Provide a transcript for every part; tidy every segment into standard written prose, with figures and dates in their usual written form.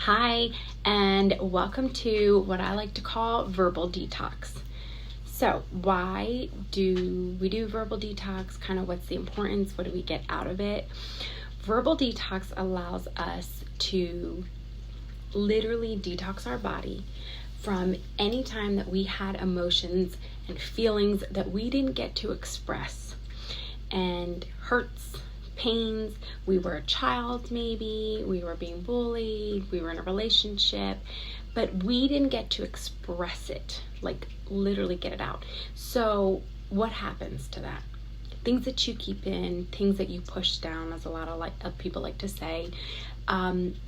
Hi, and welcome to what I like to call verbal detox. So, why do we do verbal detox? Kind of what's the importance? What do we get out of it? Verbal detox allows us to literally detox our body from any time that we had emotions and feelings that we didn't get to express, and hurts, pains. We were a child, maybe we were being bullied, we were in a relationship, but we didn't get to express it, like literally get it out. So what happens to that? Things that you keep in, things that you push down, as a lot of people like to say,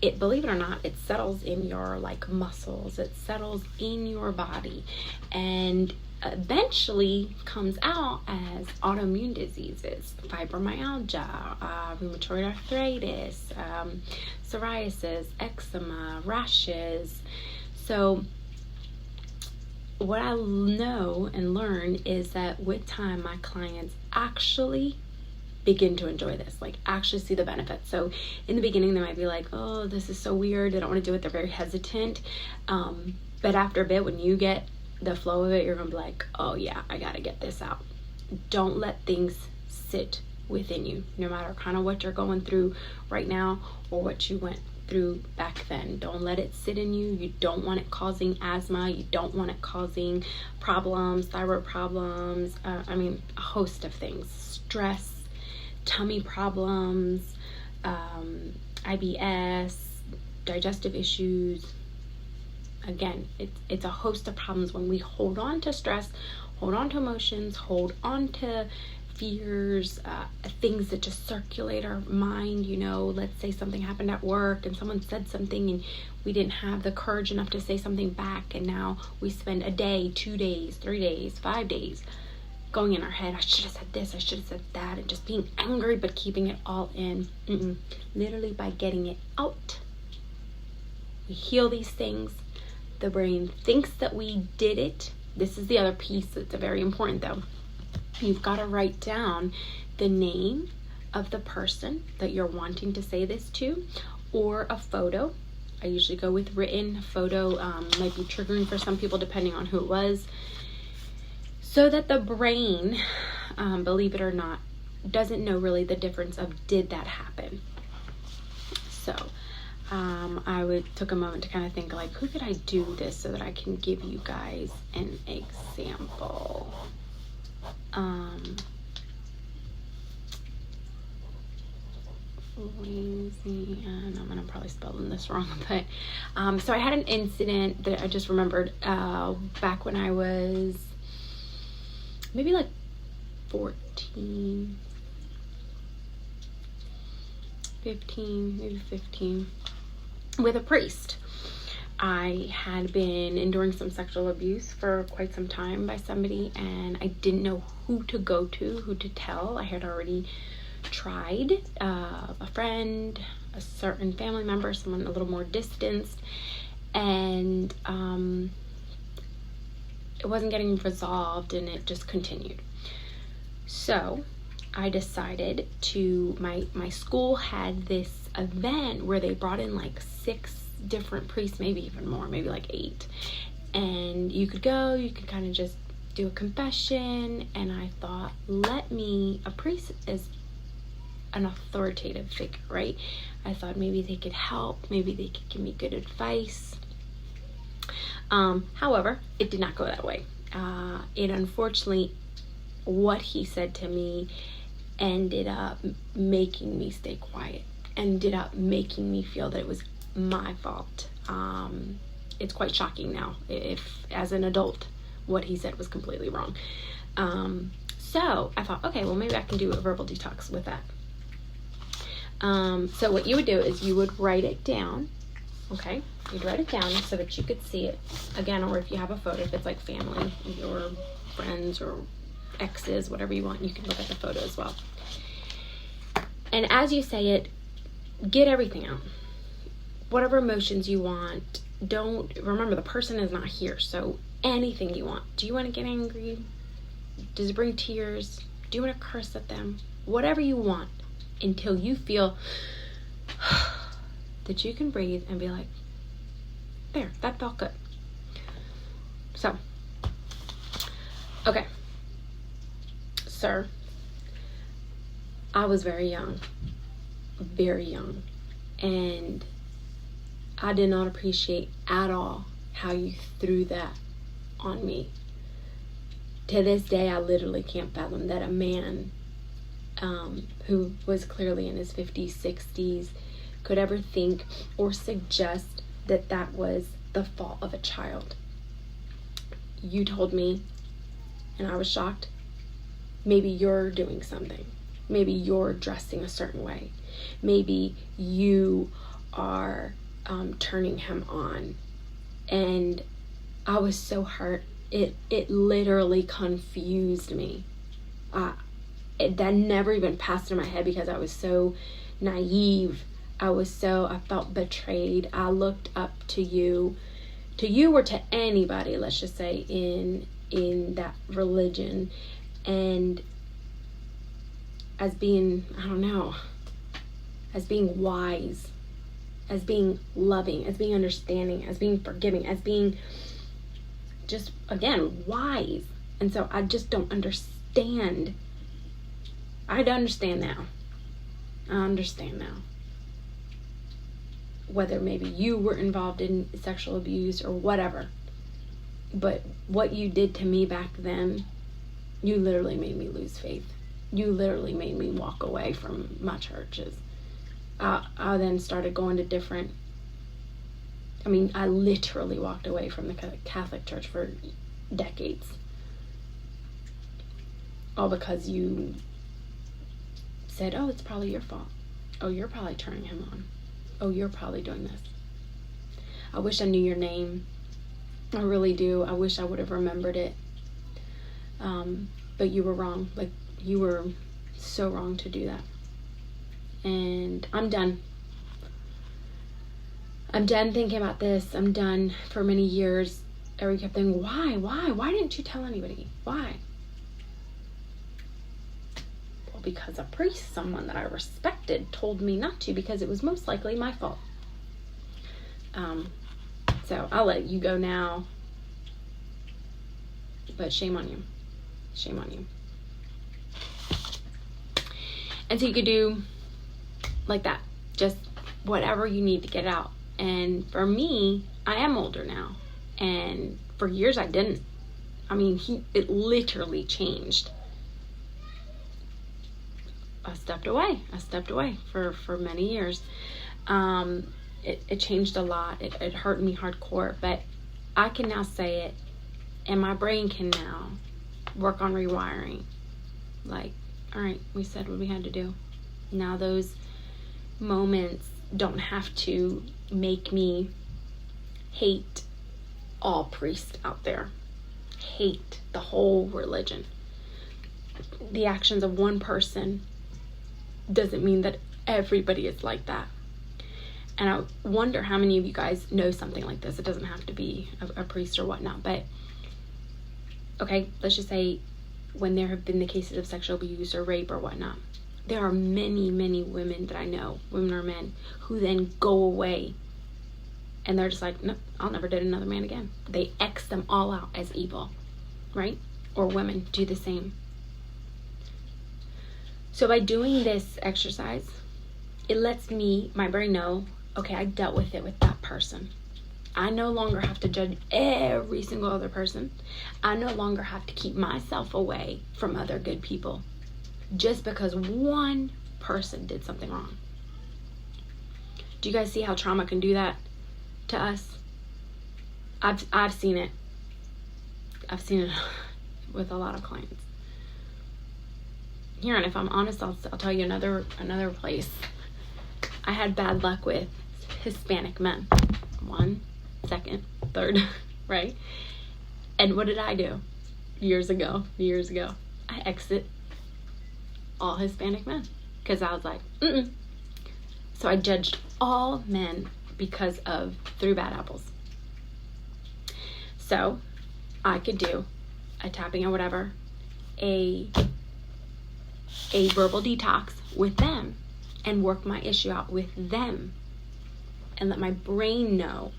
it, believe it or not, it settles in your muscles, it settles in your body, and eventually comes out as autoimmune diseases, fibromyalgia, rheumatoid arthritis, psoriasis, eczema, rashes. So what I know and learn is that with time, my clients actually begin to enjoy this, actually see the benefits. So in the beginning, they might be like, oh, this is so weird, they don't want to do it, they're very hesitant. But after a bit, when you get the flow of it, you're gonna be like, oh yeah, I gotta get this out. Don't let things sit within you, no matter kind of what you're going through right now or what you went through back then. Don't let it sit in you. You don't want it causing asthma, you don't want it causing problems, thyroid problems, a host of things, stress, tummy problems, IBS, digestive issues. Again, it's a host of problems when we hold on to stress, hold on to emotions, hold on to fears, things that just circulate our mind. Let's say something happened at work and someone said something and we didn't have the courage enough to say something back, and now we spend a day, 2 days, 3 days, 5 days going in our head, I should have said this, I should have said that, and just being angry but keeping it all in. Literally, by getting it out, we heal these things. The brain thinks that we did it. This is the other piece that's very important, though. You've got to write down the name of the person that you're wanting to say this to, or a photo. I usually go with written. Photo might be triggering for some people depending on who it was, so that the brain, believe it or not, doesn't know really the difference of did that happen. So I took a moment to kind of think, who could I do this so that I can give you guys an example. Lazy, and I'm gonna probably spelling this wrong, but so I had an incident that I just remembered back when I was maybe 14, 15, maybe 15, with a priest. I had been enduring some sexual abuse for quite some time by somebody, and I didn't know who to go to, who to tell. I had already tried a friend, a certain family member, someone a little more distanced, and it wasn't getting resolved, and it just continued. So I decided to, my school had this event where they brought in 6 different priests, maybe even more, maybe 8, and you could go, you could kind of just do a confession. And I thought, a priest is an authoritative figure, right? I thought maybe they could help, maybe they could give me good advice. However, it did not go that way. It unfortunately, what he said to me ended up making me stay quiet, ended up making me feel that it was my fault. It's quite shocking now, if as an adult, what he said was completely wrong. So I thought, okay, well, maybe I can do a verbal detox with that. So what you would do is you would write it down. Okay, you'd write it down so that you could see it again, or if you have a photo, if it's family or friends or exes, whatever you want, you can look at the photo as well. And as you say it, get everything out, whatever emotions you want. Don't remember, the person is not here, so anything you want. Do you want to get angry? Does it bring tears? Do you want to curse at them? Whatever you want, until you feel that you can breathe and be like, there. That felt good. So, okay. Sir, I was very young, and I did not appreciate at all how you threw that on me. To this day, I literally can't fathom that a man who was clearly in his 50s, 60s, could ever think or suggest that that was the fault of a child. You told me, and I was shocked, maybe you're doing something. Maybe you're dressing a certain way. Maybe you are turning him on. And I was so hurt. It literally confused me. That never even passed through my head because I was so naive. I felt betrayed. I looked up to you or to anybody, let's just say, in that religion, and as being, I don't know, as being wise, as being loving, as being understanding, as being forgiving, as being just, again, wise. And so I just don't understand. I understand now. Whether maybe you were involved in sexual abuse or whatever. But what you did to me back then, you literally made me lose faith. You literally made me walk away from my churches. I then started going to different... I literally walked away from the Catholic Church for decades. All because you said, oh, it's probably your fault. Oh, you're probably turning him on. Oh, you're probably doing this. I wish I knew your name. I really do. I wish I would have remembered it. But you were wrong. Like, you were so wrong to do that. And I'm done. I'm done thinking about this. I'm done. For many years, I kept thinking, why didn't you tell anybody? Why? Well, because a priest, someone that I respected, told me not to, because it was most likely my fault. So I'll let you go now. But shame on you. Shame on you. And so you could do like that. Just whatever you need to get out. And for me, I am older now. And for years I didn't. It literally changed. I stepped away for many years. It changed a lot. It hurt me hardcore, but I can now say it, and my brain can now work on rewiring. Like, all right, we said what we had to do. Now those moments don't have to make me hate all priests out there, hate the whole religion. The actions of one person doesn't mean that everybody is like that. And I wonder how many of you guys know something like this. It doesn't have to be a priest or whatnot, but okay, let's just say when there have been the cases of sexual abuse or rape or whatnot, there are many, many women that I know, women or men, who then go away and they're just like, nope, I'll never date another man again. They X them all out as evil, right? Or women do the same. So by doing this exercise, it lets my brain know, okay, I dealt with it with that person. I no longer have to judge every single other person. I no longer have to keep myself away from other good people just because one person did something wrong. Do you guys see how trauma can do that to us? I've seen it. I've seen it with a lot of clients. Here, and if I'm honest, I'll tell you another place. I had bad luck with Hispanic men. 1, 2nd, 3rd, right? And what did I do years ago? I exit all Hispanic men because I was like, So I judged all men because of through bad apples. So I could do a tapping or whatever, a verbal detox with them and work my issue out with them and let my brain know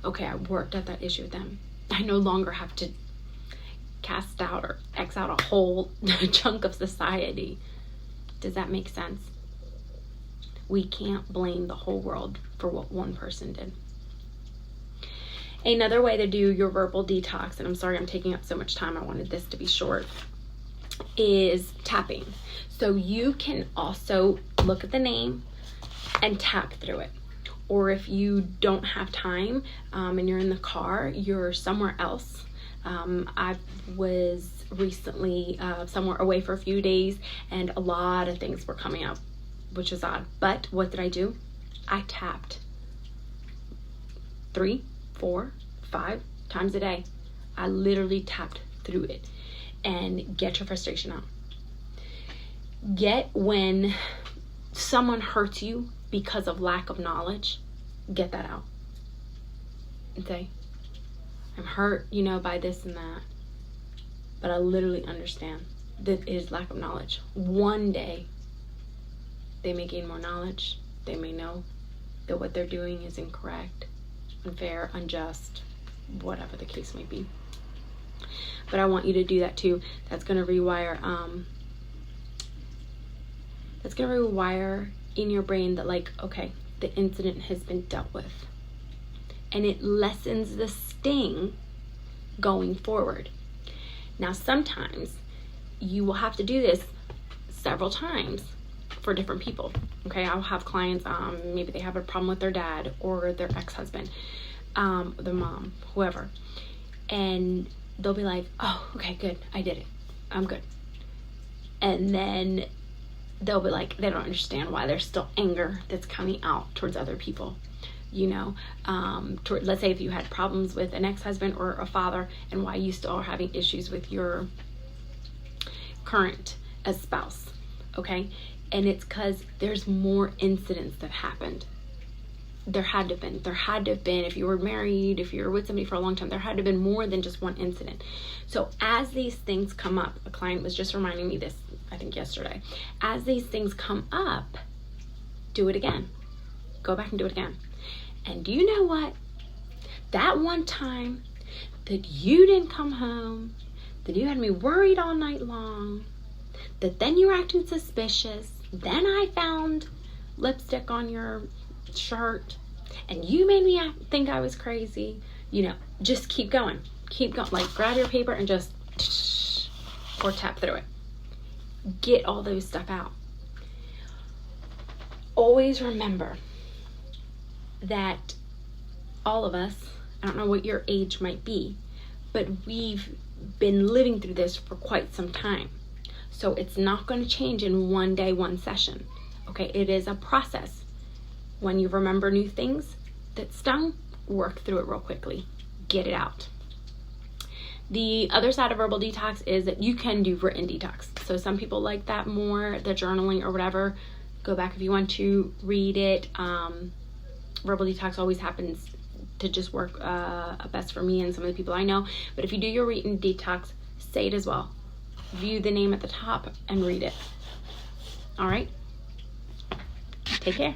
Okay, I worked at that issue with them. I no longer have to cast out or X out a whole chunk of society. Does that make sense? We can't blame the whole world for what one person did. Another way to do your verbal detox, and I'm sorry I'm taking up so much time, I wanted this to be short, is tapping. So you can also look at the name and tap through it. Or if you don't have time and you're in the car, you're somewhere else. I was recently somewhere away for a few days and a lot of things were coming up, which is odd. But what did I do? I tapped 3, 4, 5 times a day. I literally tapped through it. And get your frustration out. Get when someone hurts you because of lack of knowledge, get that out. And say, I'm hurt, by this and that. But I literally understand that it is lack of knowledge. One day, they may gain more knowledge. They may know that what they're doing is incorrect, unfair, unjust, whatever the case may be. But I want you to do that too. That's going to rewire in your brain that, like, okay, the incident has been dealt with. And it lessens the sting going forward. Now, sometimes you will have to do this several times for different people. Okay, I'll have clients, maybe they have a problem with their dad or their ex-husband, their mom, whoever. And they'll be like, oh, okay, good, I did it, I'm good. And then they'll be like, they don't understand why there's still anger that's coming out towards other people. Let's say if you had problems with an ex-husband or a father, and why you still are having issues with your current spouse, okay? And it's because there's more incidents that happened. There had to have been, if you were married, if you were with somebody for a long time, there had to have been more than just one incident. So as these things come up, a client was just reminding me this, I think yesterday, as these things come up, do it again. Go back and do it again. And do you know what? That one time that you didn't come home, that you had me worried all night long, that then you were acting suspicious, then I found lipstick on your shirt, and you made me think I was crazy, just keep going. Like, grab your paper and just, or tap through it. Get all those stuff out. Always remember that all of us, I don't know what your age might be, but we've been living through this for quite some time. So it's not going to change in one day, one session. Okay, it is a process. When you remember new things that stung, work through it real quickly. Get it out. The other side of verbal detox is that you can do written detox. So some people like that more, the journaling or whatever. Go back if you want to read it. Verbal detox always happens to just work best for me and some of the people I know. But if you do your written detox, say it as well. View the name at the top and read it. All right? Take care.